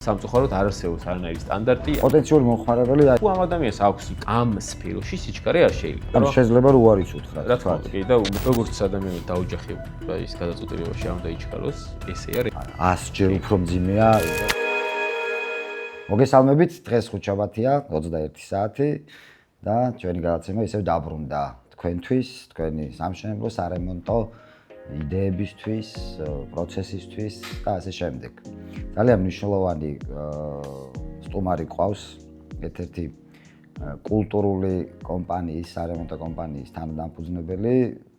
სამწუხაროდ არ არსებობს არანაირი სტანდარტი. პოტენციური მომხმარებელი თუ ამ ადამიანს აქვს ამ სფეროში სიჩქარე არ შეიძლება. ანუ შეიძლება რომ უარის უთხრა. რა თქმა უნდა, კი და როგორც ადამიანი დაუჯახება ის გადაწყვეტილებაში არ უნდა იჩქაროს, ესე არის. 100 ჯერ უფრო მძიმეა. მოგესალმებით, დღეს ხუთშაბათია, 21 საათი და ჩვენი გადაცემა ისევ დაბრუნდა თქვენთვის, თქვენი სამშენებლო, სარემონტო იდეებისთვის, პროცესისთვის და ასე შემდეგ. ძალიან მნიშვნელოვანი სტუმარი ყავს ერთ-ერთი კულტურული კომპანიის, სარემონტო კომპანიის თანადამფუძნებელი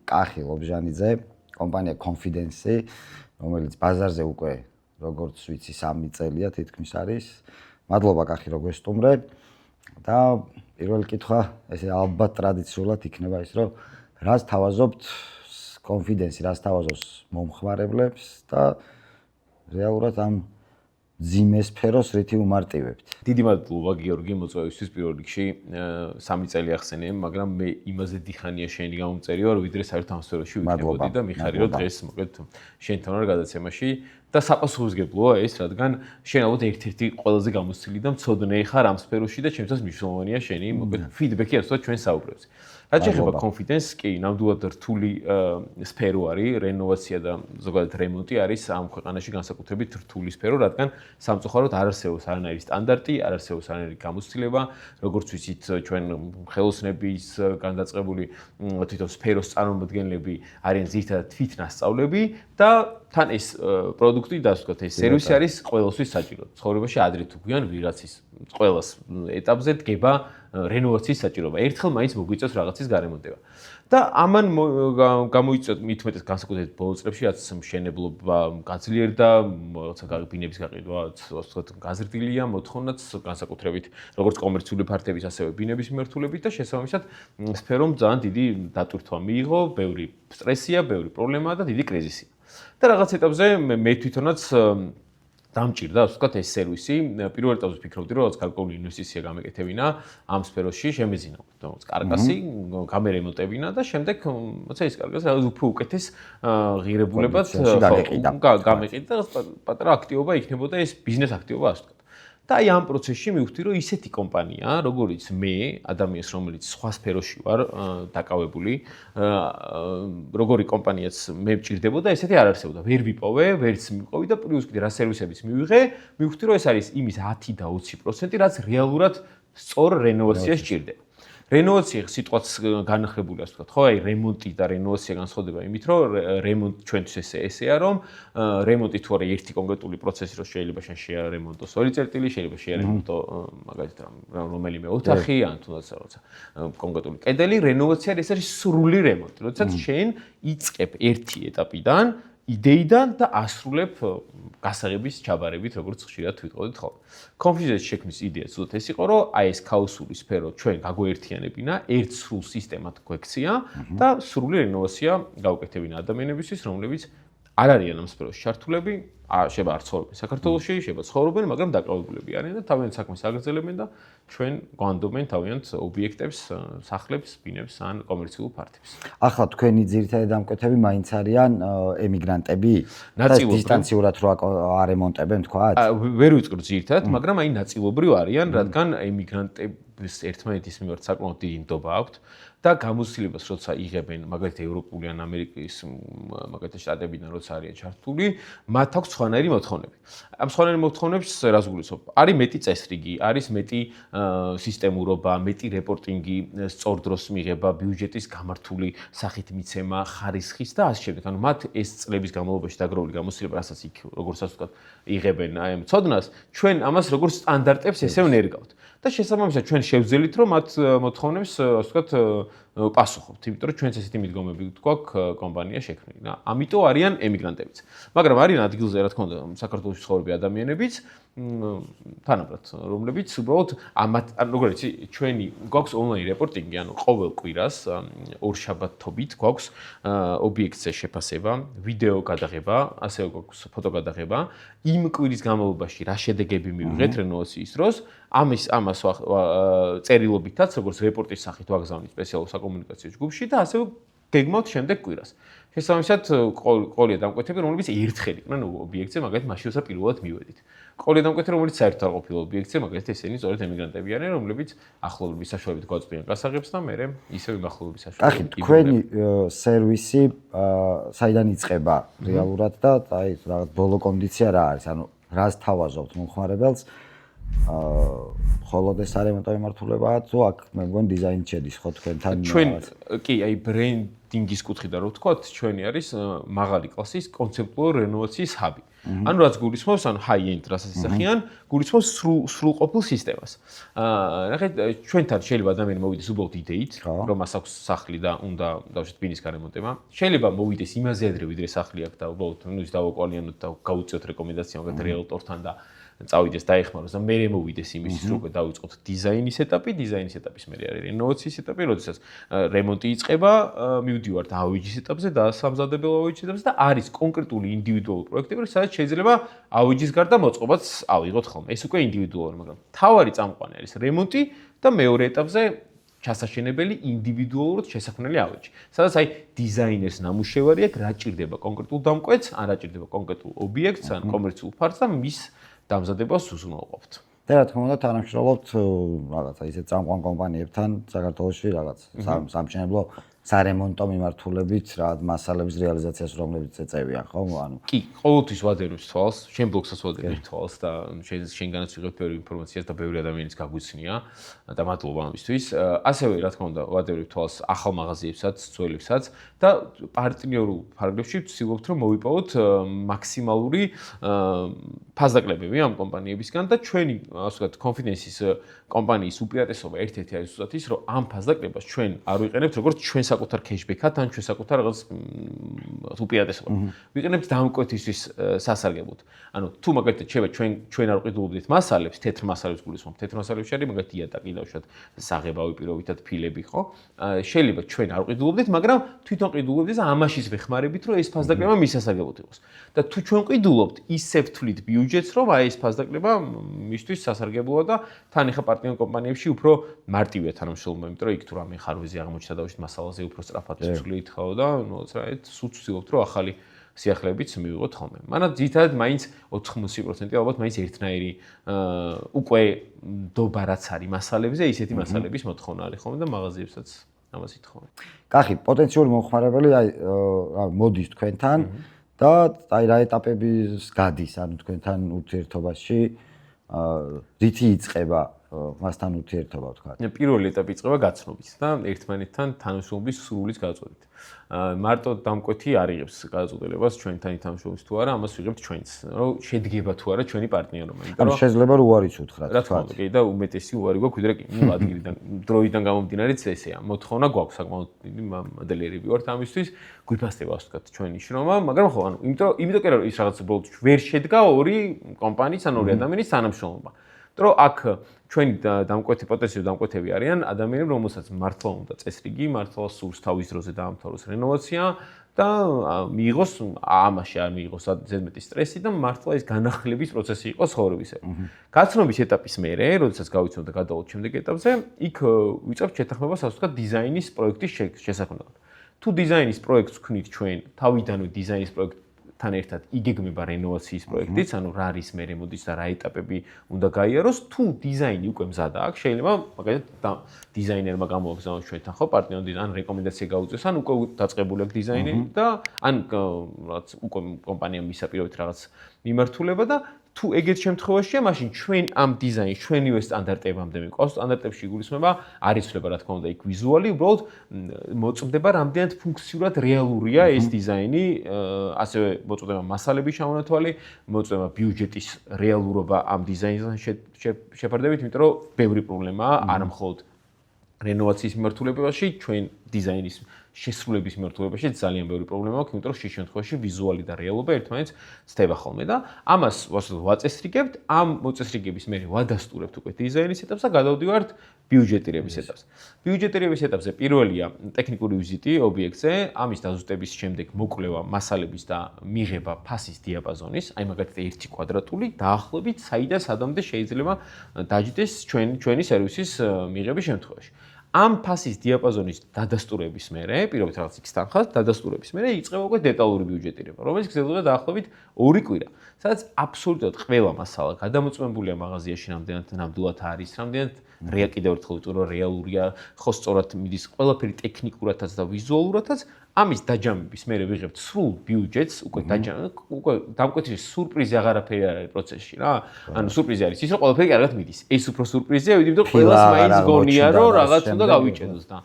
კახი ლობჟანიძე, კომპანია Confidence, რომელიც ბაზარზე უკვე როგორც ვიცი 3 წელია თითქმის არის. მადლობა კახი რომ გვესტუმრე და პირველი კითხვა ესე ალბათ ტრადიციულად იქნება ის რომ რას თავაზობთ Confidence, რას თავაზობს მომხმარებლებს და რეალურად ამ ძიმე სფეროს რითი უმარტივებთ. დიდი მადლობა გიორგი მოწვევისთვის პირველ რიგში 3 წელი ახსენე, მაგრამ მე იმაზე დიხანია შენი გამომწერი ვარ, ვიდრე საერთოდ ამ სფეროში ვიქნებოდი და მიხარი რომ დღეს მოკლედ შენთან ვარ გადაცემაში და საპასუხისმგებლოა ეს, რადგან შენ ალბათ ერთ-ერთი ყველაზე გამოცდილი და მცოდნე ხარ ამ სფეროში და ჩემთვის მნიშვნელოვანია შენი მოკლედ ფიდბექი ასე ჩვენ საუბრებს. რაც შეეხება Confidence, კი, ნამდვილად რთული სფერო არის, რენოვაცია და ზოგადად რემონტი არის ამ ქვეყანაში განსაკუთრებით რთული სფერო, რადგან სამწუხაროდ არ არსებობს არანაირი სტანდარტი, არ არსებობს არანაირი გამოცდილება, როგორც ვიცით, ჩვენ ხელოსნების განდაწყებული თვითონ სფეროს წარმომადგენლები არიან ზირთადად თვითნასწავლები და თან ეს პროდუქტი და ასე ვთქვათ, ეს სერვისი არის ყველასთვის საჭირო. ცხოვრებაში ადრე თუ გვიან ვიღაც ის ყველას ეტაპზე დგება რენოვაციის საჭიროება. ერთხელ მაინც მოგვიწევს რაღაცის გარემონტება. და ამან გამოიწვია მithumetes განსაკუთრებით ბოლო წლებში, რაც მშენებლობა გაძლიერდა, რაღაცა ბინების გაყიდვა, ასე ვთქვათ, გაზრდილია მოთხოვნაც განსაკუთრებით როგორც კომერციული ფართების, ასევე ბინების მიმართულებით და შესაბამისად სფერომ ძალიან დიდი დატვირთვა მიიღო, ბევრი სტრესია, ბევრი პრობლემაა და დიდი კრიზისია. და რაღაც ეტაპზე მე თვითონაც დამჭირდა, ასე ვთქვათ, ეს სერვისი. პირველ ეტაპზე ვფიქრობდი, რომ რაღაც გარკვეული ინვესტიცია გამეკეთებინა ამ სფეროში, შემეძინა რაღაც კარკასი, გამერემონტებინა და შემდეგ, როცა ის კარკასი რაღაც უფრო უკეთეს ღირებულებად გამეყიდა და პატარა აქტივობა იქნებოდა ეს ბიზნეს აქტივობა, ასე ვთქვათ. და აი ამ პროცესში მივხვდი, რომ ისეთი კომპანია, როგორიც მე, ადამიანს, რომელიც სხვა სფეროში ვარ დაკავებული, როგორი კომპანიაც მე მჭირდებოდა, ესეთი არ არსებობდა. ვერ ვიპოვე, ვერც მივყოვი და პლუს კიდე რა სერვისებიც მივიღე, მივხვდი, რომ ეს არის იმის 10 და 20%, რაც რეალურად სწორ რენოვაციას სჭირდება. რენოვაცია სიტყვაც განახლებული ასე ვთქვათ, ხო? აი რემონტი და რენოვაცია განსხვავდება იმით, რომ რემონტი ჩვენთვის ესეა, რომ რემონტი თუ არა ერთი კონკრეტული პროცესი, რომ შეიძლება შენ შეარემონტოს 2 წერტილი, შეიძლება შეარემონტო მაგალითად რომელიმე ოთახი, ან თუნდაც რაღაცა კონკრეტული კედელი, რენოვაცია ეს არის სრული რემონტი. როდესაც შენ იწყებ ერთი ეტაპიდან იდეიდან და ასრულებ გასაღების ჩაბარებით, როგორც ხშირად ვიტყოდით ხოლმე. Confidence შექმნის იდეა ზუსტად ეს იყო, რომ აი ეს ქაოსური სფერო ჩვენ გაგვეერთიანებინა, ერთ სრულ სისტემად გვექცია და სრული რენოვაცია გავუკეთებინა ადამიანებისთვის, რომლებიც არ არიან ამ სფეროში ჩართულები, შეიძლება არ ცხოვრობენ საქართველოში, შეიძლება ცხოვრობენ, მაგრამ დაკავებულები არიან და თავიანთ საქმეს აგრძელებენ და ჩვენ გვანდობენ თავიანთ ობიექტებს, სახლებს, ბინებს ან კომერციულ ფართებს. ახლა თქვენი ძირითადი დამკვეთები მაინც არიან ემიგრანტები? ნაწილობრივ დისტანციურად რო არემონტებენ, თქვათ? ვერ ვიწყებ ძირითადად, მაგრამ აი ნაწილობრივ არიან, რადგან ემიგრანტების ერთმანეთის მიმართ საკმაოდ დიდი ნდობა აქვთ და გამოცდილებას როცა იღებენ, მაგალითად ევროპული ან ამერიკის მაგალითად შტატებიდან როცა არიან ჩართული, მათ აქვს სხვანაირი მოთხოვნები. ამ სხვანაირი მოთხოვნებს რას გულისხმობ? არის მეტი წესრიგი, არის მეტი სისტემურობა, მეტი რეპორტინგი, სწორ დროს მიღება, ბიუჯეტის გამართული სახით მიცემა, ხარისხის და ასე შემდეგ. ანუ მათ ეს წლების განმავლობაში დაგროვილი გამოცდილება, რასაც იქ როგორც ასე ვთქვათ, იღებენ აი ამ ცოდნას, ჩვენ ამას როგორც სტანდარტებს ესე ვნერგავთ. და შესაბამისად ჩვენ შევძელით, რომ მათ მოთხოვნებს, ასე ვთქვათ, პასუხობთ, იმიტომ რომ ჩვენც ესეთი მიდგომები გვაქვს კომპანია შექმნილი. ამიტომ არიან ემიგრანტებიც. მაგრამ არიან ადგილზე, რა თქმა უნდა, საქართველოში ცხოვრები ადამიანებიც, თანაბრად, რომლებიც უბრალოდ როგორც ჩვენი გვაქვს ონლაინ რეპორტინგი, ანუ ყოველ კვირას ორშაბათობით გვაქვს ობიექტზე შეფასება, ვიდეო გადაღება, ასევე გვაქვს ფოტო გადაღება, იმ კვირის განმავლობაში რა შედეგები მივიღეთ რენოვაციის დროს, ამას წერილობითაც, როგორც რეპორტის სახით ვაგზავნით სპეციალურ საკომუნიკაციო ჯგუფში და ასევე გეგმავთ შემდეგ კვირას. შესაბამისად ყოლია დამკვეთები, რომლებიც ერთხელ იყვნენ ობიექტზე, მაგალითად მაშინ როცა პირველად მივედით. ყოლია დამკვეთები, რომელიც საერთოდ არ ყოფილა ობიექტზე, მაგალითად ესენი სწორედ ემიგრანტები არიან, რომლებიც ახლობლების საშუალებით გვაწვდიან გასაღებს და მე ისევ იმ ახლობლების საშუალებით. თქვენი სერვისი საიდან იწყება რეალურად და აი რაღაც ბოლო კონდიცია რა არის? ანუ რას თავაზობთ მომხმარებელს? ხოლოდ ეს არემონტო მიმართულებაა თუ აქ მე მგონი დიზაინი შედის ხო თქვენთან? ჩვენ კი აი ბრენდინგის კუთხიდან რო ვთქვათ, ჩვენი არის მაღალი კლასის კონცეპტუალური რენოვაციის ჰაბი. ანუ რაც გულისხმობს, ანუ high-end რასაც ისახიან, გულისხმობს სრულყოფილ სისტემას. ნახეთ, ჩვენთან შეიძლება ადამიანი მოვიდეს უბრალოდ იდეით, რომ მას აქვს სახლი და უნდა დავუშვათ ბინის გარემონტება. შეიძლება მოვიდეს იმაზე ადრე, ვიდრე სახლი აქვს და უბრალოდ ის დავაკვალიანოთ და გავუწევთ რეკომენდაცია მაგათ რეალტორთან და წავიდეს დაეხმაროს და მე მოვიდეს იმისთვის, რომ დავიწყოთ დიზაინის ეტაპი, დიზაინის ეტაპის მერე არის რენოვაციის ეტაპი, როდესაც რემონტი იწყება, მივდივართ ავეჯის ეტაპზე და სამზადებელ ავეჯის ეტაპზე და არის კონკრეტული ინდივიდუალური პროექტები, სადაც შეიძლება ავეჯის გარდა მოწყობაც ავიღოთ ხოლმე. ეს უკვე ინდივიდუალური, მაგრამ თავარი წამყვანი არის რემონტი და მეორე ეტაპზე ჩასაშენებელი ინდივიდუალურად შესაქმნელი ავეჯი. სადაც აი დიზაინერს ნამუშევარი აქვს, რა ჭირდება კონკრეტულ დამკვეთს, ან რა ჭირდება კონკრეტულ ობიექტს, ან კომერციულ ფართს და მის დამზადებას უზრუნველყოფთ. და რა თქმა უნდა თანამშრომლობთ რაღაცა ისეთ წამყვან კომპანიებთან საქართველოში რაღაც სამშენებლო სარემონტო მიმართულებით რაღაც მასალების რეალიზაციას რომლებიც ეწევიან ხო? ანუ კი, ყოველთვის ვადევნებთ თვალს, შენ ბლოგსაც ვადევნებთ თვალს და შენგანაც ვიღებთ ბევრი ინფორმაციას და ბევრი ადამიანის გაგვიცნია და მადლობა ამისთვის. ასევე რა თქმა უნდა ვადევნებთ თვალს ახალ მაღაზიებსაც, ძველებსაც და პარტნიორულ ფარგლებში ვცდილობთ რომ მოვიპოვოთ მაქსიმალური ფასდაკლებები ამ კომპანიებისგან და ჩვენი ასე ვთქვათ კონფიდენსის კომპანიის უპირატესობა ერთ-ერთი არის ზუსტად ის, რომ ამ ფასდაკლებას ჩვენ არ ვიყენებთ როგორც ჩვენ საკუთარ cashback-ად ან ჩვენ საკუთარ რაღაც უპირატესობად. ვიყენებთ დამკვეთისთვის სასარგებლოდ. ანუ თუ მაგალითად ჩვენ არ ვყიდულობდით მასალებს, თეთრ მასალებს გულისხმობთ, თეთრ მასალებში არის მაგალითად იატაკი დავუშვათ, საღებავი პირობითად ფილები, ხო? შეიძლება ჩვენ არ ვყიდულობდით, მაგრამ თვითონ ყიდულობდით და ამაშიც ვეხმარებით, რომ ეს ფასდაკლება მისასარგებლოდ იყოს. და თუ ჩვენ ყიდულობთ, ისე ვთვლით ბიუჯეტს, რომ აი ეს ფასდაკლება მისთვის სასარგებლოა და თან ეხა პარტნიორ კომპანიებში უფრო მარტივია თანამშრომლობა, იმიტომ რომ იქ თუ რამე ხარვეზი აღმოჩნდა დავუშვით მასალაზე უფრო სწრაფად ვცვლით ხო და ნუ რაით სულ ვცდილობთ რომ ახალი სიახლეებიც მივიღოთ ხოლმე. მანაც ძირითადად მაინც 80% ალბათ მაინც ერთნაირი უკვე ნდობა რაც არის მასალებზე, ისეთი მასალების მოთხოვნა არის ხოლმე და მაღაზიებსაც ამას ითხოვენ. კახი, პოტენციური მომხმარებელი აი მოდის თქვენთან და აი რა ეტაპების გადის ანუ თქვენთან ურთიერთობაში რითი იწყება მასთან ურთიერთობა ვთქვა. პირველი ეტაპი იწყება გაცნობით და ერთმანეთთან თანამშრომლობის სრულის გაწოდებით. მარტო დამკვეთი არ იღებს გადაწყვეტილებას ჩვენთან თანამშრომლობის თუ არა, ამას ვიღებთ ჩვენც, რომ შედგება თუ არა ჩვენი პარტნიორობა. ანუ შეიძლება რომ უარიც უთხრათ. რა თქმა უნდა, კი და უმეტესი უარი გვაქვს, ვიდრე კი, ნუ ადგილიდან, დროიდან გამომდინარეც ესეა. მოთხოვნა გვაქვს საკმაოდ დიდი მოდელიერები ვართ ამისთვის, გვიფასდება ასე ვთქვათ ჩვენი შრომა, მაგრამ ხო, ანუ იმიტომ კი რომ ის რაღაც უბრალოდ ვერ შედგა ორი კომპანიის ან ორი ადამიანის თანამშრომლობა. რომ აქ ჩვენი დამკვეთი პოტენციალური დამკვეთები არიან ადამიანები, რომელსაც მართლა უნდა წესრიგი, მართლა სურს თავის დროზე დაამთავროს რენოვაცია და მიიღოს ამაში არ მიიღოს ზედმეტი სტრესი და მართლა ეს განახლების პროცესი იყოს ცხოვრებისა. გაცნობის ეტაპის მერე, როდესაც გავიცნობ და გადავალთ შემდეგ ეტაპზე, იქ ვიწევთ შეთანხმებას ასე ვთქვათ დიზაინის პროექტის შესაქმნელად. თუ დიზაინის პროექტს ვქნით ჩვენ, თავიდანვე დიზაინის პროექტ თან ერთად იგეგმება რენოვაციის პროექტიც, ანუ რა არის მერე მოდის და რა ეტაპები უნდა გაიაროს, თუ დიზაინი უკვე მზად აქვს, შეიძლება მაგალითად დიზაინერმა გამოგზავნოს ჩვენთან ხო პარტნიორი ან რეკომენდაცია გაუწიოს, ან უკვე დაწყებული აქვს დიზაინი და ან რაღაც უკვე კომპანიამ მისაპირებთ რაღაც მიმართულება და თუ ეგეთ შემთხვევაშია, მაშინ ჩვენ ამ დიზაინს ჩვენივე სტანდარტებამდე მიყავს, სტანდარტებში გულისხმება არ იცვლება რა თქმა უნდა იქ ვიზუალი, უბრალოდ მოწმდება რამდენად ფუნქციურად რეალურია ეს დიზაინი, ასევე მოწმდება მასალების ჩამონათვალი, მოწმდება ბიუჯეტის რეალურობა ამ დიზაინთან შეფარდებით, იმიტომ რომ ბევრი პრობლემაა, არა მხოლოდ რენოვაციის მიმართულებაში, ჩვენ დიზაინის შესრულების მიმართულებაში ძალიან ბევრი პრობლემა აქვს, იმიტომ რომ შე შემთხვევაში ვიზუალი და რეალობა ერთმანეთს ცდება ხოლმე და ამას ვაწესრიგებთ, ამ მოწესრიგების მერე ვადასტურებთ უკვე დიზაინის ეტაპს და გადავდივართ ბიუჯეტირების ეტაპზე. ბიუჯეტირების ეტაპზე პირველია ტექნიკური ვიზიტი ობიექტზე, ამის დაზუსტების შემდეგ მოკვლევა მასალების და მიღება ფასის დიაპაზონის, აი მაგალითად 1 კვადრატული დაახლოებით საიდან სადამდე შეიძლება დაჯდეს ჩვენი სერვისის მიღების შემთხვევაში. ამ ფასის დიაპაზონის დადასტურების მერე, პირობით რაღაც X თანხას დადასტურების მერე იწყება უკვე დეტალური ბიუჯეტირება, რომელიც გრძელდება დაახლოებით 2 კვირა. სადაც აბსოლუტურად ყველა მასალა გადამოწმებულია მაღაზიაში, რამდენად ნამდვილად არის, რამდენად კიდევ ერთხელ ვიტყვი, რომ რეალურია, ხო სწორად მიდის ყველაფერი ტექნიკურადაც და ვიზუალურადაც. ამის დაჯამების მერე ვიღებთ სრულ ბიუჯეტს, უკვე დამკვეთი სურპრიზი აღარაფერი არ არის პროცესში რა. ანუ სურპრიზი არის ის, რომ ყველაფერი კარგად მიდის. ეს უფრო სურპრიზია, იმიტომ რომ ყველას მაინც გონია, რომ რაღაც უნდა გავიჭედოს და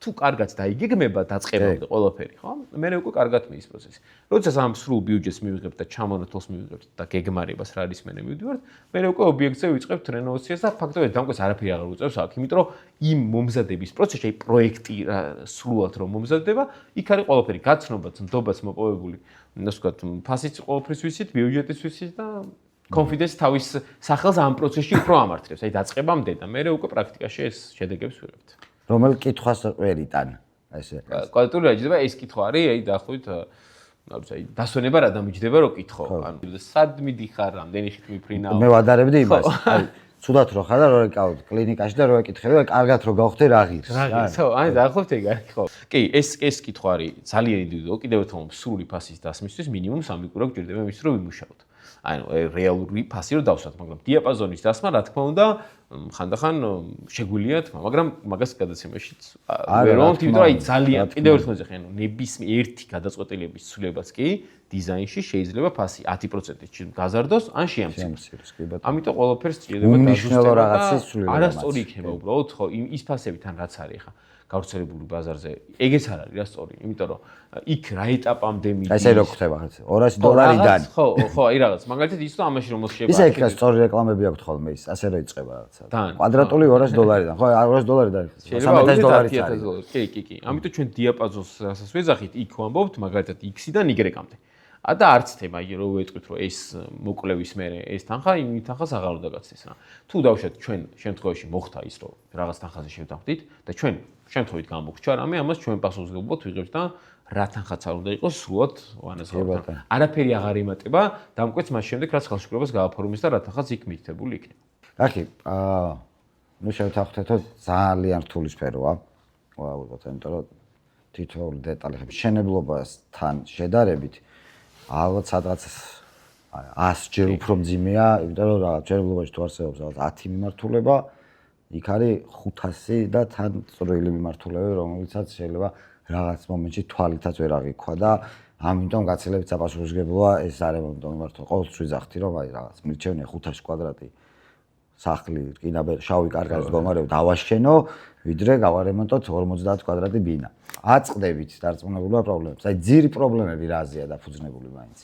თუ კარგად დაიგეგმება დაწყებამდე ყველაფერი, ხო? მერე უკვე კარგად მიდის პროცესი. როდესაც ამ სრულ ბიუჯეტს მივიღებთ და ჩამონათვალს მივიღებთ და გეგმარებას რა არის მერე მივდივართ, მერე უკვე ობიექტზე ვიწყებთ რენოვაციას და ფაქტობრივად დამკვეთს არაფერი აღარ უწევს აქ, იმიტომ რომ იმ მომზადების პროცესში, აი პროექტი სრულად რომ მომზადდება, იქ არის ყველაფერი გაცნობაც, ნდობაც მოპოვებული, ასე ვთქვათ, ფასიც ყველაფრის ვიცით, ბიუჯეტის ვიცით და confidence თავის სახელს ამ პროცესში უფრო ამართლებს. აი დაწყებამდე და მერე უკვე პრაქტიკაში ეს შედეგებს ვიღებთ. რომელ კითხვას ვერ იტან ესე კვადრატული რა ჯდება ეს კითხვა არის აი დაახლოებით აი დასვენება რა დამიჯდება რომ კითხო ანუ სად მიდიხარ რამდენი ხით მიფრინავ მე ვადარებდი იმას აი ცუდად რო ხარ და რო ეკავ კლინიკაში და რო ეკითხები და კარგად რო გავხდე რა ღირს ხო აი დაახლოებით ეგ არის ხო კი ეს კითხვა არის ძალიან ინდივიდუალური კიდევ ერთხელ სრული ფასის დასმისთვის მინიმუმ 3 კვირა გჭირდება იმის რომ ვიმუშაოთ ანუ რეალური ფასი რო დავსვათ მაგრამ დიაპაზონის დასმა რა თქმა უნდა ხანდახან შეგვიძლია თქმა მაგრამ მაგას გადაცემაშიც ვერ ვამბობთ იმიტომ რომ აი ძალიან კიდევ ერთხელ ეხე ანუ ნებისმიერ ერთი გადაწყვეტილების ცვლილებაც კი დიზაინში შეიძლება ფასი 10%-ით გაზარდოს ან შეამციროს კი ბატონო ამიტომ ყველაფერს ჭირდება დაზუსტება არასწორი იქნება უბრალოდ ხო ის ფასები თან რაც არის ხა გავრცელებული ბაზარზე ეგეც არ არის რა სწორი იმიტომ რომ იქ რა ეტაპამდე მიდის ესე რო ხდება $200-დან ხო აი რაღაც მაგალითად ის რომ ამაში რომ შეიძლება ისე იქ სწორი რეკლამები აქვს ხოლმე ის ასე რო იწყება რაღაცა კვადრატული $200-დან ხო $200-დან $300 კი ამიტომ ჩვენ დიაპაზონს რასაც ვეძახით იქ ვამბობთ მაგალითად X-დან Y-მდე და არც თემა იგი რომ ვეტყვით რომ ეს მოკლევის მერე ეს თანხა იმ თანხას აღარ უნდა გაცდეს რა თუ დავუშვათ ჩვენ შემთხვევაში მოხდა ის რომ რაღაც თანხაზე შევდავდით და ჩვენ შემთხვევით გამოგჩა რამე ამას ჩვენ პასუხისმგებლობთ ვიღებთ და რა თანხაც არ უნდა იყოს სრულად ვანაზღაუროთ არაფერი აღარ იმატება დამკვეთს მას შემდეგ რაც ხელშეკრულებას გააფორმის და რა თანხაც იქ მითითებული იქნება კახი ნუ შევთანხმდეთ რომ ძალიან რთული სფეროა ალბათ იმიტომ რომ თითოეული დეტალი მშენებლობასთან შედარებით ალბათ სადღაც 100 ჯერ უფრო მძიმეა, იმიტომ რომ რაღაც მშენებლობაში თუ არსებობს რაღაც 10 მიმართულება, იქ არის 500 და თან წვრილი მიმართულება, რომელიცაც შეიძლება რაღაც მომენტში თვალითაც ვერ აღიქვა და ამიტომ გაცილებით საპასუხისმგებლოა ეს არემონტო მიმართულება. ყოველთვის ვიძახთი რომ აი რაღაც მირჩევნია 500 კვადრატი სახლი, რკინაბერი, შავი კარგად მდგომარეობ დავაშენო, ვიდრე გავარემონტოთ 50 კვადრატი ბინა. აწყდებით დარწმუნებულობა პრობლემებს. აი ძირი პრობლემები რაზეა დაფუძნებული მაინც.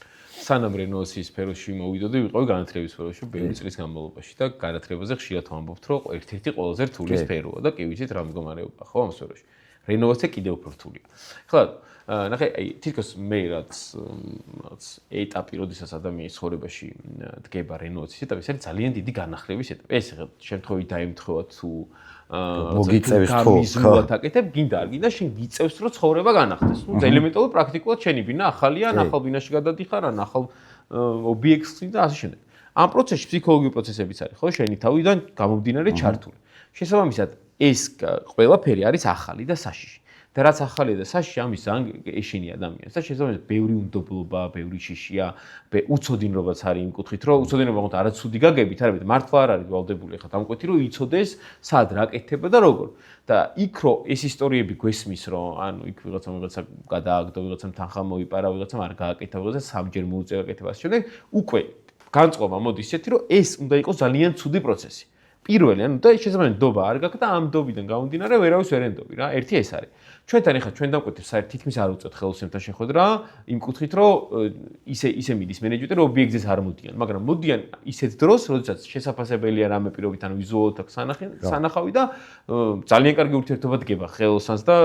სანამ რენოვაციის სფეროში მოვიდოდი, ვიყავი განათლების სფეროში ბევრი წლის განმავლობაში და განათლებაზე ხშირად ვამბობთ, რომ ერთ-ერთი ყველაზე რთული სფეროა და კი ვიცით რა მდგომარეობა ხო ამ სფეროში. რენოვაცია კიდევ უფრო რთულია. ახლა ნახე, აი თითქოს მე რაც ეტაპი, როდესაც ადამიანის ცხოვრებაში დგება რენოვაციის ეტაპი, ეს არის ძალიან დიდი განახლების ეტაპი. ეს შემთხვევით დაემთხვევა თუ მოგიწევს თუ გამიზულად აკეთებ, გინდა არ გინდა შენ გიწევს რომ ცხოვრება განახდეს. ნუ ელემენტარულად პრაქტიკულად შენი ბინა ახალია, ახალ ბინაში გადადიხარ, ან ახალ ობიექტს და ასე შემდეგ. ამ პროცესში ფსიქოლოგიური პროცესებიც არის, ხო, შენი თავიდან გამომდინარე ჩართული. შესაბამისად, ეს ყველაფერი არის ახალი და საშიში. და რაც ახალია და საშიში ამის ეშინი ადამიანს და შესაბამისად ბევრი უნდობლობა, ბევრი შიშია, უცოდინრობაც არის იმ კუთხით, რომ უცოდინრობა მოხდა არაცუდი გაგებით, არამედ მართლა არ არის ვალდებული ხა დამკვეთი, რომ იცოდეს სად რა კეთდება და როგორ. და იქ რომ ეს ისტორიები გვესმის, რომ ანუ იქ ვიღაცა გადააგდო, ვიღაცამ თანხა მოიპარა, ვიღაცამ არ გააკეთა, ვიღაცა სამჯერ მოუწევა კეთებას. შემდეგ უკვე განწყობა მოდის ისეთი, რომ ეს უნდა იყოს ძალიან ცუდი პროცესი. პირველი, ანუ და შესაბამისად ნდობა არ გაქვს და ამ ნდობიდან გამომდინარე ვერავის ვერ ენდობი რა. ერთი ეს არის. ჩვენთან ეხლა ჩვენ დამკვეთებს საერთოდ თითქმის არ უწევთ ხელოსნებთან შეხვედრა იმ კუთხით რომ ისე მიდის მენეჯმენტი რომ ობიექტზეც არ მოდიან მაგრამ მოდიან ისეთ დროს როდესაც შესაძლებელია რამე პირობით ანუ ვიზუალურად აქვს სანახავი და ძალიან კარგი ურთიერთობა დგება ხელოსანს და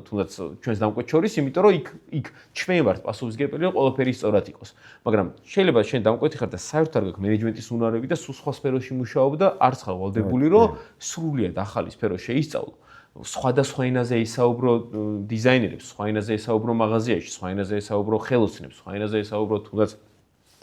თუნდაც ჩვენს დამკვეთ შორის იმიტომ რომ იქ ჩვენ ვართ პასუხისმგებელი რომ ყველაფერი სწორად იყოს მაგრამ შეიძლება შენ დამკვეთი ხარ და საერთოდ არ გაქვს მენეჯმენტის უნარები და სულ სხვა სფეროში მუშაობ და არც ხარ ვალდებული რომ სრულიად ახალი სფერო შეისწავლო სხვადასხვა ენაზე ისაუბრო დიზაინერებს, სხვა ენაზე ისაუბრო მაღაზიაში, სხვა ენაზე ისაუბრო ხელოსნებს, სხვა ენაზე ისაუბრო თუნდაც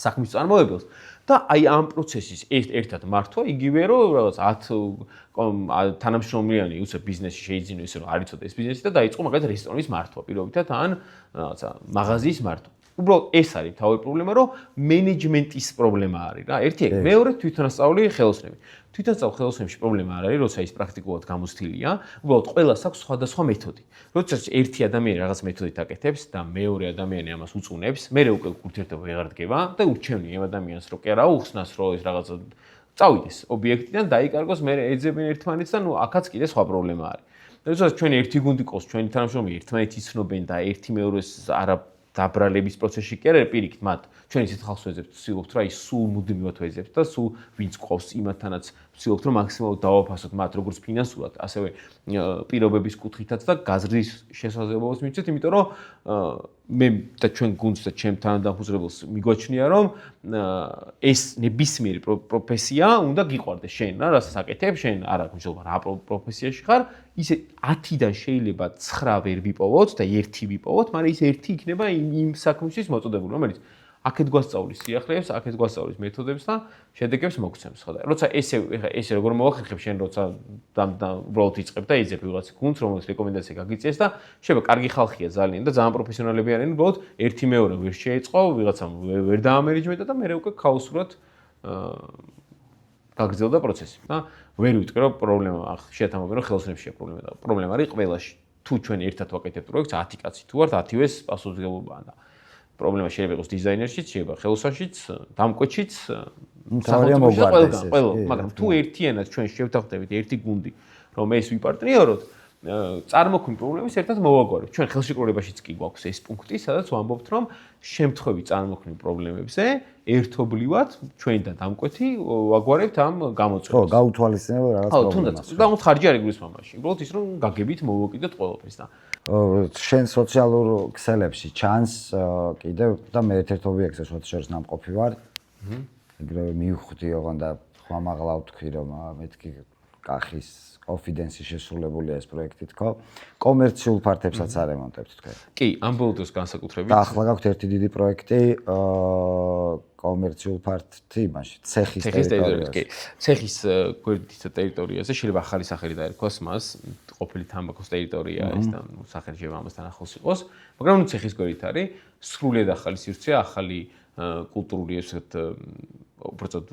საქმის წარმოებელს და აი ამ პროცესის ერთად მართვა იგივე რომ რაღაც 10 თანამშრომლიანი უცებ ბიზნესი შეიძლება ისე რომ არ იცოდა ეს ბიზნესი და დაიწყო მაგალითად რესტორნის მართვა პირობითად ან რაღაცა მაღაზიის მართვა. უბრალოდ ეს არის თავი პრობლემა, რომ მენეჯმენტის პრობლემა არის რა. ერთი ეგ, მეორე თვითონასწავლი ხელოსნები. თვითონასწავლ ხელოსნებში პრობლემა არ არის, როცა ის პრაქტიკულად გამოცდილია, უბრალოდ ყველას აქვს სხვადასხვა მეთოდი. როდესაც ერთი ადამიანი რაღაც მეთოდით აკეთებს და მეორე ადამიანი ამას უწუნებს, მერე უკვე ურთიერთობა ვეღარ დგება და ურჩევნია ამ ადამიანს, რომ კი არა უხსნას, რომ ეს რაღაცა წავიდეს ობიექტიდან, დაიკარგოს, მერე ეძებენ ერთმანეთს და ნუ აქაც კიდე სხვა პრობლემა არის. როდესაც ჩვენ ერთი გუნდი ყავს, ჩვენი თანამშრომლები ერთმანეთს იცნობენ და ერთი მეორეს არა დაბრალების პროცესში კი არა პირიქით მათ ჩვენ ისეთ ხალხს ვეძებთ ვცდილობთ რა ის სულ მუდმივად ვეძებთ და სულ ვინც ყავს იმათანაც ვცდილობთ რომ მაქსიმალურად დავაფასოთ მათ როგორც ფინანსურად ასევე პირობების კუთხითაც და გაზრდის შესაძლებლობას მივცეთ იმიტომ რომ მე და ჩვენ გუნდს და ჩემ თანადამფუძნებელს მიგვაჩნია რომ ეს ნებისმიერი პროფესია უნდა გიყვარდეს შენ რა რასაც აკეთებ შენ არა მნიშვნელობა რა პროფესიაში ხარ ისე 10-დან შეიძლება 9 ვერ ვიპოვოთ და 1 ვიპოვოთ მაგრამ ის 1 იქნება იმ საქმისთვის მოწოდებული რომელიც აქეთ გვასწავლის სიახლეებს, აქეთ გვასწავლის მეთოდებს და შედეგებს მოგცემს, ხო და როცა ესე როგორ მოახერხებ შენ როცა უბრალოდ იწყებ და იძებ ვიღაც გუნდს, რომელიც რეკომენდაცია გაგიწიეს და შეიძლება კარგი ხალხია ძალიან და ძალიან პროფესიონალები არიან, უბრალოდ ერთი მეორე ვერ შეეწყო, ვიღაცამ ვერ დაამენეჯმენტა და მე უკვე ქაოსურად გაგრძელდა პროცესი და ვერ ვიტყვი რომ პრობლემა შეათამობენ რომ ხელოსნებშია პრობლემა და პრობლემა არის ყველაში. თუ ჩვენ ერთად ვაკეთებთ პროექტს 10 კაცი თუ ვართ 10-ვეს პასუხისმგებლობაა და პრობლემა შეიძლება იყოს დიზაინერშიც, შეიძლება ხელოსანშიც, დამკვეთშიც, ყველგან, მაგრამ თუ ერთიანად ჩვენ შევთანხმდებით ერთი გუნდი, რომ ეს ვიპარტნიოროთ, წარმოქმნი პრობლემის ერთად მოვაგვარებთ. ჩვენ ხელშეკრულებაშიც კი გვაქვს ეს პუნქტი, სადაც ვამბობთ, რომ შემთხვევით წარმოქმნი პრობლემებზე ერთობლივად ჩვენ და დამკვეთი ვაგვარებთ ამ გამოწვევას. ხო, გაუთვალისწინებ რაღაც პრობლემას. ხო, თუნდაც და ხარჯი არ იგულისხმება მაშინ. უბრალოდ ის რომ გაგებით მოვუკიდეთ ყველაფერს და შენ სოციალურ ქსელებში ჩანს კიდევ და მე ერთ-ერთ ობიექტზე შორის ნამყოფი ვარ. ეგრევე მივხვდი ოღონდ და ხმამაღლა ვთქვი რომ მეთქი კახის კონფიდენსი შესრულებულია ეს პროექტი თქო. კომერციულ ფართებსაც არემონტებთ თქვენ. კი, ამ ბოლო დროს განსაკუთრებით. და ახლა გაქვთ ერთი დიდი პროექტი კომერციულ ფართი იმაში, ცეხის ტერიტორიაზე. კი. ცეხის გვერდის ტერიტორიაზე შეიძლება ახალი სახელი დაერქვას მას, ყოფილი თამბაქოს ტერიტორია ეს და სახელი შეიძლება ამასთან ახლოს იყოს, მაგრამ ნუ ცეხის გვერდით არის სრულიად ახალი სივრცე, ახალი კულტურული ესეთ უბრალოდ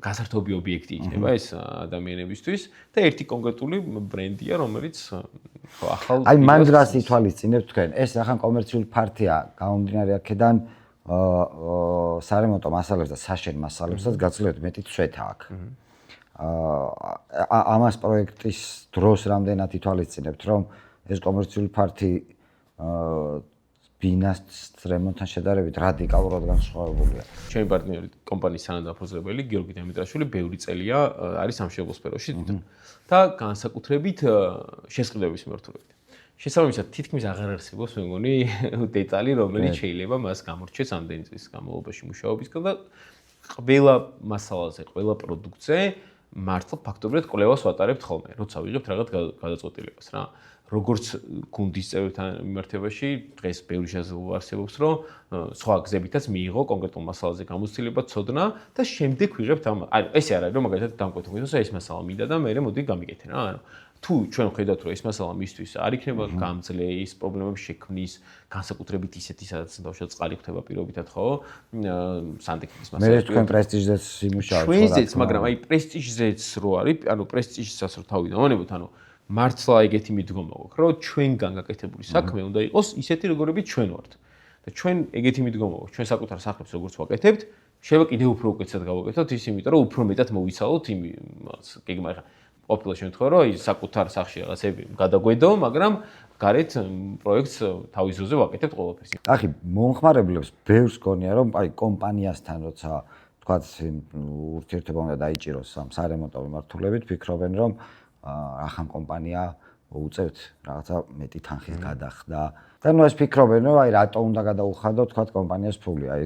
გასართობი ობიექტი იქნება ეს ადამიანებისთვის და ერთი კონკრეტული ბრენდია რომელიც ხო ახალ აი მან დროს ითვალისწინებთ თქვენ ეს ახან კომერციული ფართია გამომდინარე აქედან სარემონტო მასალებს და საშენ მასალებსაც გაცილებით მეტი ცვეთა აქვს ამას პროექტის დროს რამდენად ითვალისწინებთ რომ ეს კომერციული ფართი ბინას რემონტთან შედარებით რადიკალურად განსხვავებულია. ჩემი პარტნიორი კომპანიის თანადამფუძნებელი გიორგი დემიტრაშვილი ბევრი წელია არის სამშენებლო სფეროში და განსაკუთრებით შესყიდვების მიმართულებით. შესაბამისად თითქმის აღარ არსებობს მე მგონი დეტალი რომელიც შეიძლება მას გამორჩეს ამდენი წლის განმავლობაში მუშაობისგან და ყველა მასალაზე, ყველა პროდუქტზე მართლა ფაქტობრივად კვლევას ვატარებთ ხოლმე, როცა ვიღებთ რაღაც გადაწყვეტილებას რა. როგორც გუნდის წევრებთან მიმართებაში დღეს ბევრი შესაძლებლობა არსებობს, რომ სხვა გზებითაც მიიღო კონკრეტულ მასალაზე გამოცდილება, ცოდნა და შემდეგ ვიღებთ ამ აი ესე არ არის რომ მაგალითად დამკვეთო მისოს ეს მასალა მინდა და მე მოდი გამიგეთე რა. ანუ თუ ჩვენ ვხედავთ რომ ეს მასალა მისთვის არ იქნება გამძლე ის პრობლემების შექმნის განსაკუთრებით ისეთი სადაც დავშოთ წყალი ხდება პირობითად ხო სანტექნიკის მასალა. მე თქვენ პრესტიჟზეც იმუშავებთ. ჩვენზეც, მაგრამ აი პრესტიჟზეც რო არის, ანუ პრესტიჟსაც რო თავიდან ვანებოთ, ანუ მართლა ეგეთი მიდგომა გვაქვს, რომ ჩვენგან გაკეთებული საქმე უნდა იყოს ისეთი როგორებიც ჩვენ ვართ. და ჩვენ ეგეთი მიდგომა გვაქვს, ჩვენ საკუთარ სახლებს როგორც ვაკეთებთ, შეიძლება კიდევ უფრო უკეთესად გავაკეთოთ ის იმიტომ, რომ უფრო მეტად მოვიცალოთ იმ გეგმა ხა ყოფილა შემთხვევა, რომ ის საკუთარ სახლში რაღაცები გადაგვედო, მაგრამ გარეთ პროექტს თავის ძროზე ვაკეთებთ ყველაფერს. ახი მომხმარებლებს ბევრს გონია რომ აი კომპანიასთან როცა თქვათ ურთიერთობა უნდა დაიჭიროს ამ სარემონტო მიმართულებით, ფიქრობენ რომ ახან კომპანია უწევთ რაღაცა მეტი თანხის გადახდა. და ნუ ეს ფიქრობენ რომ აი რატო უნდა გადაუხადო თქვათ კომპანიას ფული, აი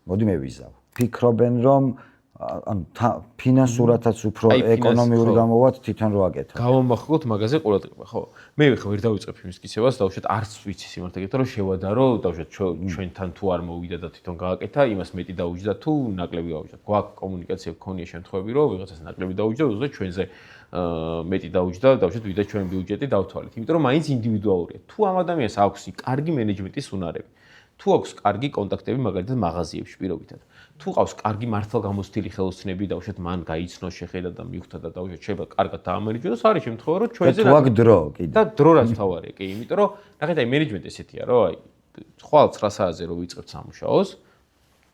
მოდი მე ვიზავ. ფიქრობენ რომ ანუ ფინანსურათაც უფრო ეკონომიური გამოვათ თვითონ რო აკეთო. გავამახვილოთ მაგაზე ყურადღება, ხო? მე ხა ვერ დავიწყებ იმის გიცევას, დავუშვათ არც ვიცი სიმართლე გითხრა, რომ შევადარო, დავუშვათ ჩვენთან თუ არ მოვიდა და თვითონ გააკეთა, იმას მეტი დაუჯდა თუ ნაკლები გავუჯდა. გვაქვს კომუნიკაცია გქონია შემთხვევები, რომ ვიღაცას ნაკლები დაუჯდა, უბრალოდ ჩვენზე მეტი დაუჯდა, დავუშვათ ვიდა ჩვენ ბიუჯეტი დავთვალეთ. იმიტომ რომ მაინც ინდივიდუალურია. თუ ამ ადამიანს აქვს კარგი მენეჯმენტის უნარები, თუ აქვს კარგი კონტაქტები მაგალითად მაღაზიებში პირობითად. თუ ყავს კარგი მართლგამოცდილი ხელოსნები და უშუალოდ მან გაიცნო შეხედა და მიხვდა და უშუალოდ შეიძლება კარგად დაამენეჯოს, არის შემთხვევა რომ ჩვენზე თუ აქვს დრო კიდე. და დრო რაც თავარია, კი, იმიტომ რომ ნახეთ აი მენეჯმენტი ესეთია, რომ აი ხვალ 9 საათზე რო ვიწყებთ სამუშაოს,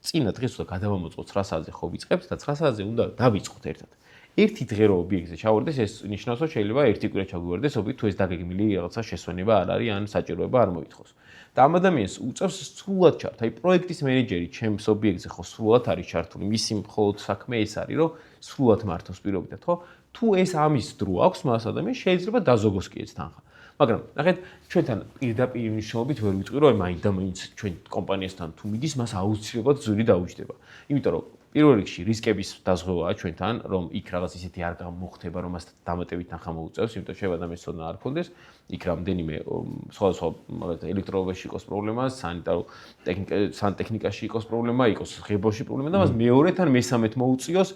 წინა დღეს უნდა გადავამოწყოთ 9 საათზე ხო ვიწყებთ და 9 საათზე უნდა დავიწყოთ ერთად. ერთი დღე რო ობიექტზე ჩავარდეს, ეს ნიშნავს რომ შეიძლება ერთი კვირა ჩაგვივარდეს, ობიექტ თუ ეს დაგეგმილი რაღაცა შესვენება არ არის, ან საჭიროება არ მოითხოვს. და ამ ადამიანს უწევს სრულად ჩართ. აი პროექტის მენეჯერი ჩემს ობიექტზე ხო სრულად არის ჩართული. მისი მხოლოდ საქმე ეს არის, რომ სრულად მართოს პირობითად, ხო? თუ ეს ამის დრო აქვს მას ადამიანს, შეიძლება დაზოგოს კი ეს თანხა. მაგრამ ნახეთ, ჩვენთან პირდაპირ მნიშვნელობით ვერ ვიტყვი, რომ აი მაინდა-მაინც ჩვენ კომპანიასთან თუ მიდის, მას აუცილებლად ზური დაუჯდება. იმიტომ რომ პირველ რიგში რისკების დაზღვევაა ჩვენთან, რომ იქ რაღაც ისეთი არ გამოხდება, რომ მას დამატებით თანხა მოუწევს, იმიტომ შეიძლება ადამიანს ცოდნა არ ქონდეს, იქ რამდენიმე სხვადასხვა მაგალითად ელექტროობაში იყოს პრობლემა, სანტექნიკაში იყოს პრობლემა, იყოს ღებოში პრობლემა და მას მეორეთ ან მესამედ მოუწიოს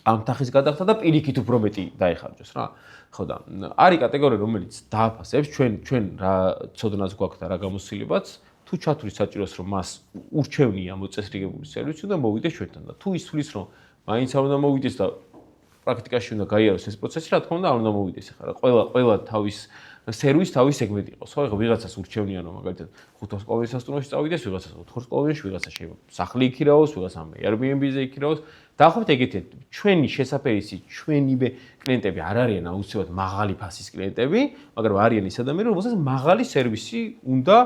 ამ თანხის გადახდა და პირიქით უფრო მეტი დაეხარჯოს რა. ხო და არის კატეგორია, რომელიც დააფასებს ჩვენ რა ცოდნას გვაქვს და რა გამოცდილებაც თუ ჩათვლის საჭიროს რომ მას ურჩევნია მოწესრიგებული სერვისი და მოვიდეს ჩვენთან და თუ ის თulis რომ მაინც არ უნდა მოვიდეს და პრაქტიკაში უნდა გაიაროს ეს პროცესი, რა თქმა უნდა არ უნდა მოვიდეს ახლა ყველა თავის სერვისი თავის სეგმენტი იყოს. ხო, ეხლა ვიღაცას ურჩევნია რომ მაგალითად 5 სკოლის სასტუმროში წავიდეს, ვიღაცას 4 სკოლაში, ვიღაცა შეიძლება სახლი იქირაოს, ვიღაცა Airbnb-ზე იქირაოს. დაახლოებით ეგეთი ჩვენი შესაფერისი, ჩვენივე კლიენტები არ არიან აუცილებლად მაღალი ფასის კლიენტები, მაგრამ არიან ის ადამიანები, რომელსაც მაღალი სერვისი უნდა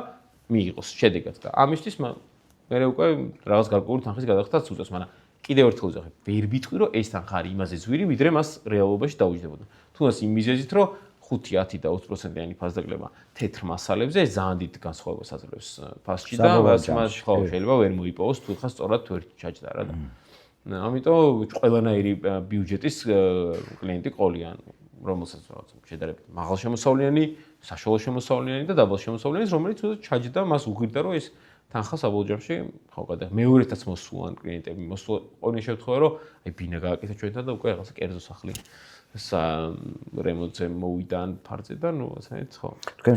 მიიღოს შედეგად და ამისთვის მე უკვე რაღაც გარკვეული თანხის გადახდაც უწევს, მაგრამ კიდევ ერთხელ ვიზახებ, ვერ ვიტყვი რომ ეს თანხა არის იმაზე ძვირი, ვიდრე მას რეალობაში დაუჯდებოდა. თუნდაც იმ მიზეზით, რომ 5, 10 და 20%-იანი ფასდაკლება თეთრ მასალებზე ეს ძალიან დიდ განსხვავებას აძლევს ფასში და მას ხო შეიძლება ვერ მოიპოვოს თუ ხა სწორად თუ ერთ ჩაჯდა რა და ამიტომ ყველანაირი ბიუჯეტის კლიენტი ყოლიან, რომელსაც რაღაც შედარებით მაღალშემოსავლიანი, საშუალო შემოსავლიანი და დაბალშემოსავლიანი, რომელიც ჩაჯდა მას უღირდა რომ ეს თანხა საბოლოო ჯამში ხო გადა მეორეთაც მოსულან კლიენტები მოსულა ყოველ შემთხვევაში რომ აი ბინა გააკეთა ჩვენთან და უკვე რაღაცა კერძო სახლი რემონტზე მოვიდა ან ფარზე და ნუ ასეთ ხო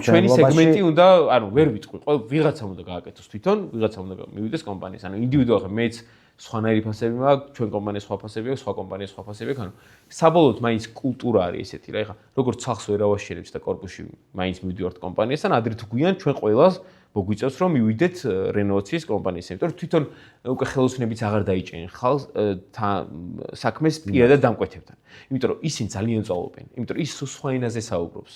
ჩვენი სეგმენტი უნდა ანუ ვერ ვიტყვი ყოველ ვიღაცამ უნდა გააკეთოს თვითონ ვიღაცამ უნდა მივიდეს კომპანიას ანუ ინდივიდუალ ხა მეც სხვანაირი ფასები მაქვს ჩვენ კომპანიის სხვა ფასები აქვს სხვა კომპანიის სხვა ფასები აქვს ანუ საბოლოოდ მაინც კულტურა არის ესეთი რა ეხა როგორც სახს ვერ ავაშერებს და корпуსში მაინც მივდივართ კომპანიასთან ადრე თუ გვიან ჩვენ ყველას მოგვიწევს რომ მივიდეთ რენოვაციის კომპანიასთან იმიტომ რომ თვითონ უკვე ხელოსნებიც აღარ დაიჭერენ ხალხს საქმეს პირადად დამკვეთებთან იმიტომ რომ ისინი ძალიან წვალობენ იმიტომ რომ ის სხვა ენაზე საუბრობს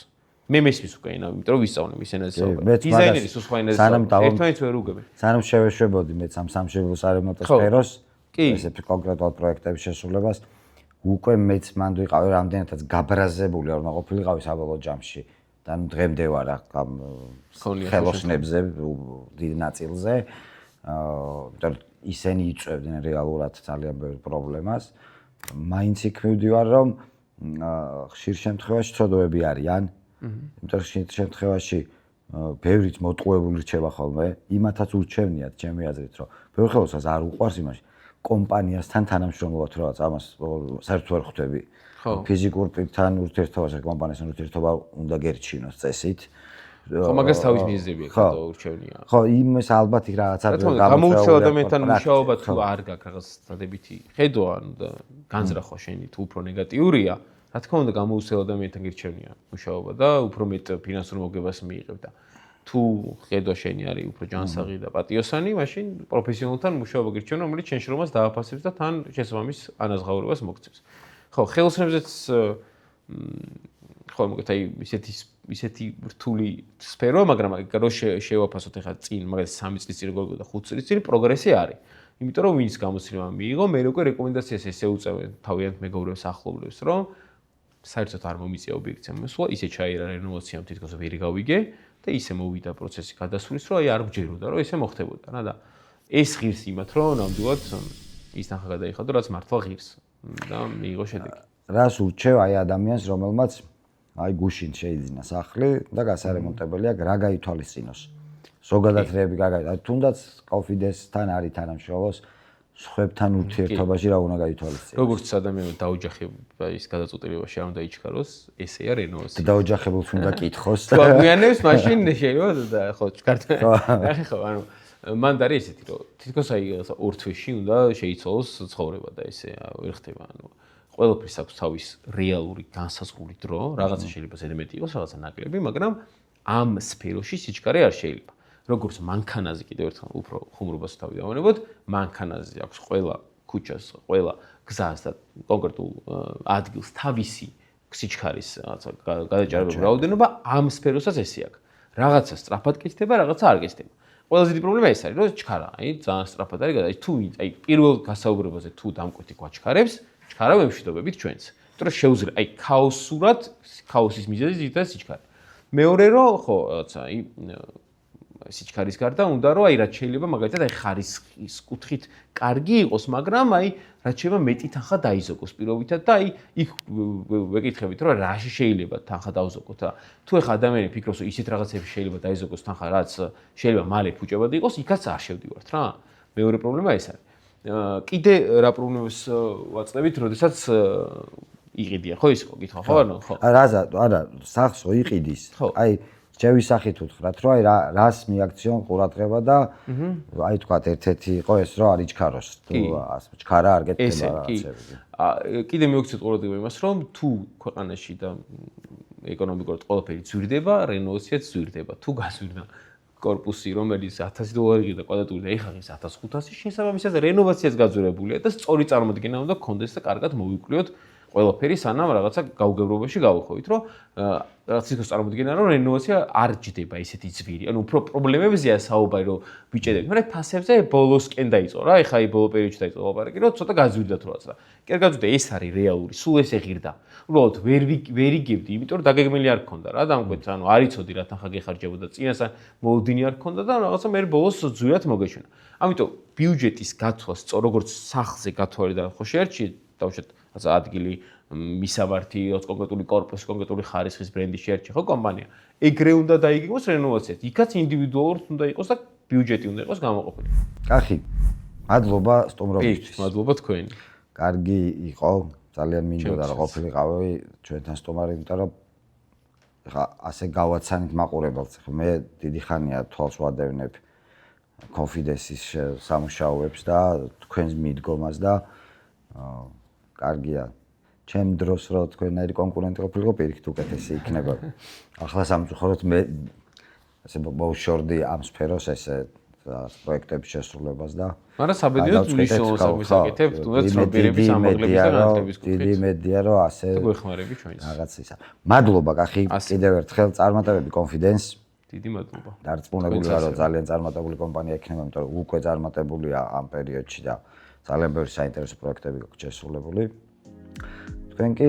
მე მესმის უკვე ენა იმიტომ რომ ვისწავლე მის ენაზე საუბარი დიზაინერი სხვა ენაზე საუბრობს ერთმანეთს ვერ უგებენ სანამ შევეშვებოდი მეც ამ სამშობლო სარემონტო სფეროს ესეთი კონკრეტულ პროექტების შესრულებას უკვე მეც მანდ ვიყავი რამდენადაც გაბრაზებული არ უნდა ყოფილიყავი საბოლოო ჯამში და დღემდე ვარ ამ ხელოსნებზე დიდ ნაწილზე იმიტომ ისინი იწვევდნენ რეალურად ძალიან ბევრ პრობლემას მაინც იქ მივდივარ რომ ხშირ შემთხვევაში ცოდოები არიან იმიტომ ხშირ შემთხვევაში ბევრიც მოტყუებული რჩება ხოლმე იმათაც ურჩევნიათ ჩემი აზრით რომ ბევრ ხელოსას არ უყვარს იმაში კომპანიასთან თანამშრომლობთ რაღაც ამას საერთოდ ვერ ხვდები ფიზიკურ პირთან ურთიერთობაზე კომპანიასთან ურთიერთობა უნდა გერჩინოს წესით ხო მაგას თავის მიზეზები აქვს და ურჩევნია ხო იმის ალბათ იქ რაღაცა გამოუჩვევ ადამიანთან მუშაობა თუ არ გაქვს რაღაც დადებითი ხედვა ანუ და განზრახვა შენი თუ უფრო ნეგატიურია რა თქმა უნდა გამოუჩვევ ადამიანთან გერჩევნია მუშაობა და უფრო მეტ ფინანსურ მოგებას მიიღებ და თუ ხედვა შენი არის უფრო ჯანსაღი და პატიოსანი მაშინ პროფესიონალთან მუშაობა გერჩევნა რომელიც შენ შრომას დააფასებს და თან შესაბამის ანაზღაურებას მოგცემს ხო ხელოსნებზეც ხო მოგეთ აი ისეთი რთული სფერო მაგრამ რო შევაფასოთ ახლა წინ მაგალითად 3 წლის წინ როგორ და 5 წლის წინ პროგრესი არის იმიტომ რომ ვინც გამოცდილება მიიღო მე უკვე რეკომენდაციას ესე უწევენ თავიანთ მეგობრებს ახლობლებს რომ საერთოდ არ მომიწია ობიექტზე მოსვლა ისე ჩაირა რენოვაციამ თითქოს ვერ გავიგე და ისე მოვიდა პროცესი გადასulis რომ აი არ გჯეროდა რომ ესე მოხდებოდა რა და ეს ღირს იმათ რომ ნამდვილად ის თანხა გადაიხადო, რაც მართლა ღირს და მიიღო შედეგი. რას ურჩევ აი ადამიანს, რომელმაც აი გუშინ შეიძინა სახლი და გასარემონტებელია, რა გაითვალისწინოს. ზოგადად რეები გაგაი, თუნდაც კონფიდენსთან არის თანამშრომლობს, სხვებთან ურთიერთობაში რა უნდა გაითვალისწინოს. როგორც ადამიანს დაოჯახება ის გადაწყვეტილებაში არ უნდა იჩქაროს, ესეა რენოვაცია. დაოჯახებულს უნდა კითხოს. თუ აგვიანებს, მაშინ შეიძლება და ხო, ჩქარტა. ახლა ხო, ანუ მან და არის ესეთი, რომ თითქოს აი ორ თვეში უნდა შეიცვალოს ცხოვრება და ესე ვერ ხდება, ანუ ყველაფერს აქვს თავის რეალური განსაზღვრული დრო, რაღაცა შეიძლება ზედმეტი იყოს, რაღაცა ნაკლები, მაგრამ ამ სფეროში სიჩქარე არ შეიძლება. როგორც მანქანაზე კიდევ ერთხელ უფრო ხუმრობას თავი დავანებოთ, მანქანაზე აქვს ყველა ქუჩას, ყველა გზას და კონკრეტულ ადგილს თავისი სიჩქარის რაღაცა გადაჭარბებული რაოდენობა, ამ სფეროსაც ესე აქვს. რაღაცა სწრაფად კეთდება, რაღაცა არ კეთდება. ყველაზე დიდი პრობლემა ეს არის, რომ ჩქარა, აი ძალიან სწრაფად არის გადაი თუ აი პირველ გასაუბრებაზე თუ დამკვეთი გვაჩქარებს, ჩქარა ვემშვიდობებით ჩვენს. იმიტომ რომ შეუძლია აი ქაოსურად, ქაოსის მიზეზი ზედმეტად სიჩქარე. მეორე რომ ხო, რაღაცა აი სიჩქარის გარდა უნდა რომ აი რაც შეიძლება მაგალითად აი ხარისხის კუთხით კარგი იყოს, მაგრამ აი რაც შეიძლება მეტი თანხა დაიზოგოს პირობითად და აი იქ ვეკითხებით რომ რაში შეიძლება თანხა დაუზოგოთ და თუ ეხა ადამიანი ფიქრობს რომ ისეთ რაღაცები შეიძლება დაიზოგოს თანხა რაც შეიძლება მალე ფუჭებად იყოს, იქაც არ შევდივართ რა. მეორე პრობლემა ეს არის. კიდე რა პრობლემებს ვაწყდებით, როდესაც იყიდიან, ხო ის ხო გითხა ხო ანუ ხო. არა, სახს ხო იყიდის. აი შევისახით უთხრათ, რომ აი რას მიაქციონ ყურადღება და აი თქვათ ერთ-ერთი იყო ეს რომ არ იჩქაროს. თუ ჩქარა არ გეთქება რაღაცები. კიდე მიაქციოთ ყურადღება იმას, რომ თუ ქვეყანაში და ეკონომიკურად ყველაფერი ძვირდება, რენოვაციაც ძვირდება. თუ გაზვირდა კორპუსი, რომელიც $1000 და კვადრატული და ეხლა ის 1500, შესაბამისად რენოვაციაც გაძვირებულია და სწორი წარმოდგენა უნდა გქონდეს და კარგად მოვიკვლიოთ ყველაფერი სანამ რაღაცა გაუგებრობაში გავიხოვით, რომ რაღაც ის წარმოდგენა რომ რენოვაცია არ ჯდება ისეთი ძვირი. ანუ უფრო პრობლემებზეა საუბარი რომ ვიჭედებით, მაგრამ ფასებზე ბოლოსკენ დაიწყო რა. ეხლა აი ბოლო პერიოდში დაიწყო ლაპარაკი, რომ ცოტა გაზვირდათ რაღაცა. კი არ გაზვირდა, ეს არის რეალური, სულ ესე ღირდა. უბრალოდ ვერ იგებდი, იმიტომ რომ დაგეგმილი არ გქონდა რა, დამკვეთ, ანუ არ იცოდი რა თანხა გეხარჯებოდა, წინასწარ მოლოდინი არ გქონდა და რაღაცა მე ბოლოს ძვირად მოგეჩვენა. ამიტომ ბიუჯეტის გათვლა სწორ როგორც სახლზე გათვალე და ხო შეარჩიე დავუშვათ ასე ადგილი მისავართი, კონკრეტული კორპუსი, კონკრეტული ხარისხის ბრენდი შეარჩია ხო კომპანია. ეგრე უნდა დაიგეგმოს რენოვაციაც. იქაც ინდივიდუალურად უნდა იყოს და ბიუჯეტი უნდა იყოს გამოყოფილი. კახი, მადლობა სტუმრობისთვის. მადლობა თქვენი. კარგი იყო, ძალიან მინდოდა რომ ყოფილიყავი ჩვენთან სტუმარი, იმიტომ რომ ხა ასე გავაცანით მაყურებელს. მე დიდი ხანია თვალს ვადევნებ კონფიდენსის სამუშაოებს და თქვენს მიდგომას და კარგია. ჩემ დროს რო თქვენაირი კონკურენტი ყოფილიყო, პირიქით უკეთესი იქნება. ახლა სამწუხაროდ მე ასე მოვშორდი ამ სფეროს ესე პროექტების შესრულებას და მაგრამ საბედნიეროდ უნიშნულს ამისაკეთებ, თუნდაც რობირების ამაღლების და განათლების კუთხით. დიდი იმედია რომ ასე გვეხმარები ჩვენს. რაღაც ისა. მადლობა კახი, კიდევ ერთხელ წარმატებები კონფიდენს. დიდი მადლობა. დარწმუნებული ვარ რომ ძალიან წარმატებული კომპანია იქნება, იმიტომ რომ უკვე წარმატებულია ამ პერიოდში და ძალიან ბევრი საინტერესო პროექტები გაქვს შესრულებული. თქვენ კი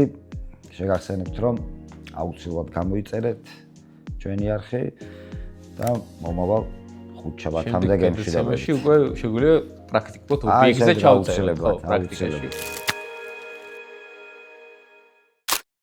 შეგახსენებთ რომ აუცილებლად გამოიწერეთ ჩვენი არხი და მომავალ 5 შაბათამდე გემშვიდობებით. უკვე შეგვიძლია პრაქტიკულად ობიექტზე ჩავწეროთ, ხო, პრაქტიკაში.